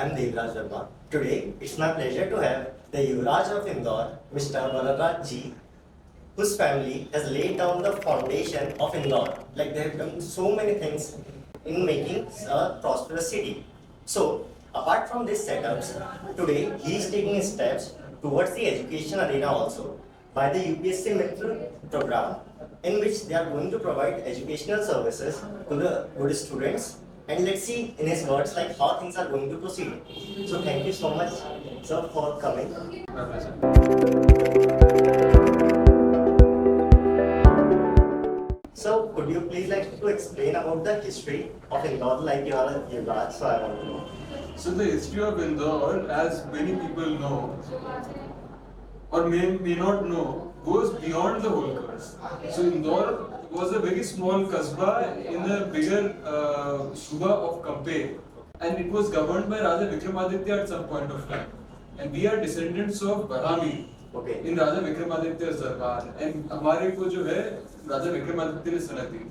I am Yuvraj. Today, it's my pleasure to have the Yuvraj of Indore, Mr. Varadaraj ji, whose family has laid down the foundation of Indore. Like they have done so many things in making a prosperous city. So, apart from these setups, today he is taking steps towards the education arena also by the UPSC Mitra program, in which they are going to provide educational services to the good students. And let's see in his words like how things are going to proceed. So thank you so much, sir, for coming. My pleasure. So could you please like to explain about the history of Indore, like you are a Yuvraj, so I want to know. So the history of Indore, as many people know, or may not know, goes beyond the whole curse. So Indore was a very small kasbah in a bigger suba of Kampe, and it was governed by Raja Vikramaditya at some point of time. And we are descendants of Barami in Raja Vikramaditya's darbar. And हमारे को जो है Raja Vikramaditya ने सनद दी.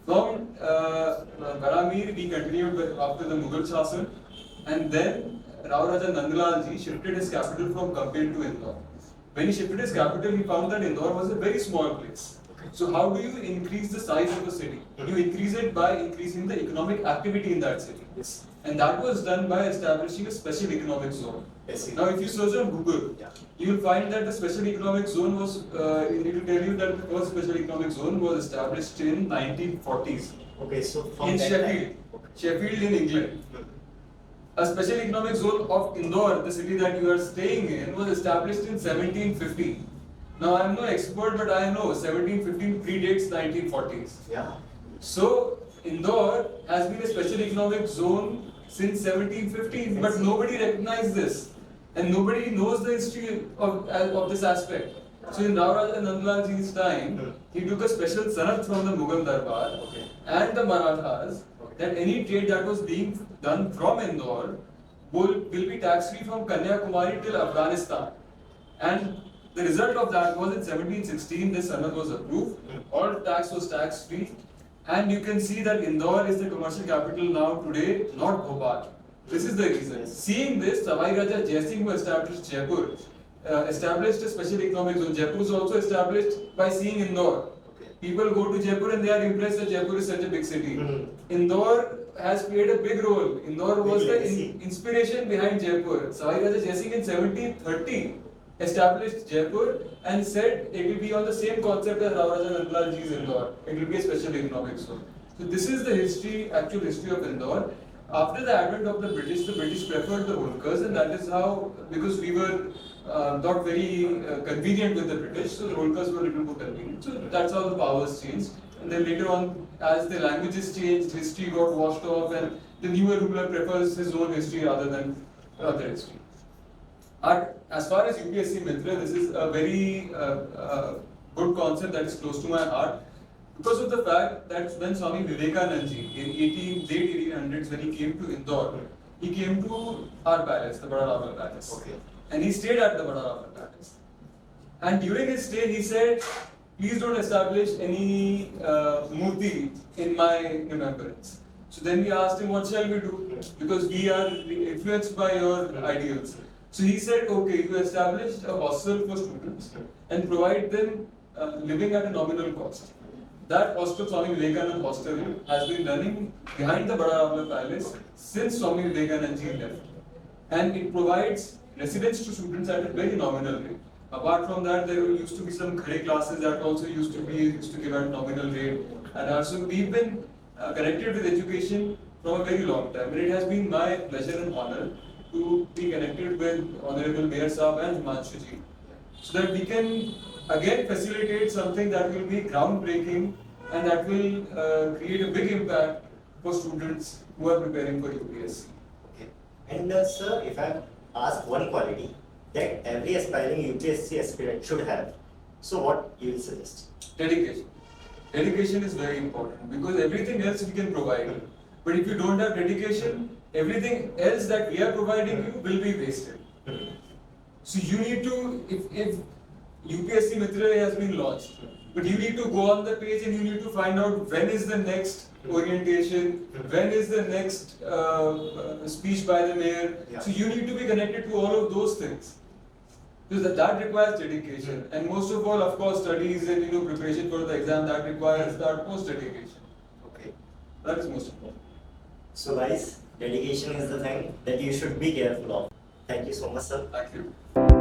From Baramir, we continued after the Mughal Shasan, and then Rao Raja Nandlal ji shifted his capital from Kampe to Indore. When he shifted his capital, he found that Indore was a very small place. So how do you increase the size of a city? You increase it by increasing the economic activity in that city. Yes. And that was done by establishing a special economic zone. Yes. Now if you search on Google, you will find that the special economic zone was, it will tell you that the first special economic zone was established in 1940s. Okay, so from In that Sheffield, Sheffield in England. A special economic zone of Indore, the city that you are staying in, was established in 1750. Now I am no expert, but I know 1715 predates 1940s. Yeah. So Indore has been a special economic zone since 1750, but nobody recognizes this, and nobody knows the history of this aspect. So in Rao Raja Nandlal ji's time, he took a special sanat from the Mughal Darbar and the Marathas that any trade that was being done from Indore will be tax-free from Kanyakumari till Afghanistan. And the result of that was in 1716, this sanat was approved, all tax was tax-free, and you can see that Indore is the commercial capital now today, not Bhopal. This is the reason. Seeing this, Savai Raja Jai Singh, who established Jaipur, established a special economic zone. Jaipur was also established by seeing Indore. People go to Jaipur and they are impressed that Jaipur is such a big city. Indore has played a big role. Indore was the inspiration behind Jaipur. Savai Raja Jai Singh in 1730 established Jaipur and said it will be on the same concept as Rao Raja Nandlal ji's Indore. It will be a special economic zone. So this is the history, actual history of Indore. After the advent of the British preferred the Holkars, and that is how, because we were not very convenient with the British, so the Holkars were a little more convenient. So that's how the powers changed. And then later on, as the languages changed, history got washed off, and the newer ruler prefers his own history rather than other history. As far as UPSC Mitra, this is a very good concept that is close to my heart, because of the fact that when Swami Vivekananda ji in late 1800s, when he came to Indore, he came to our palace, the Varadaraj Palace, and he stayed at the Varadaraj Palace. And during his stay, he said, "Please don't establish any murti in my remembrance." So then we asked him, "What shall we do? Because we are influenced by your ideals." So he said, "Okay, you established a hostel for students and provide them living at a nominal cost." That hostel, Swami Vivekananda Hostel, has been running behind the Varadaraj Palace since Swami Vivekananda ji left, and it provides residence to students at a very nominal rate. Apart from that, there used to be some khade classes that also used to give at nominal rate, and so we've been connected with education from a very long time. And it has been my pleasure and honor to be connected with Honorable Mayor Saab and Himanshu ji, so that we can again facilitate something that will be groundbreaking and that will create a big impact for students who are preparing for UPSC. Okay. And sir, if I ask one quality that every aspiring UPSC aspirant should have, so what you will suggest? Dedication. Dedication is very important, because everything else we can provide. But if you don't have dedication, everything else that we are providing you will be wasted. So you need to, if UPSC Mitra has been launched, But you need to go on the page and you need to find out when is the next orientation, when is the next speech by the mayor. Yeah. So you need to be connected to all of those things. Because that requires dedication. And most of all, of course, studies and preparation for the exam, that requires the utmost dedication. Okay. That is most important. So guys, dedication is the thing that you should be careful of. Thank you so much, sir. Thank you.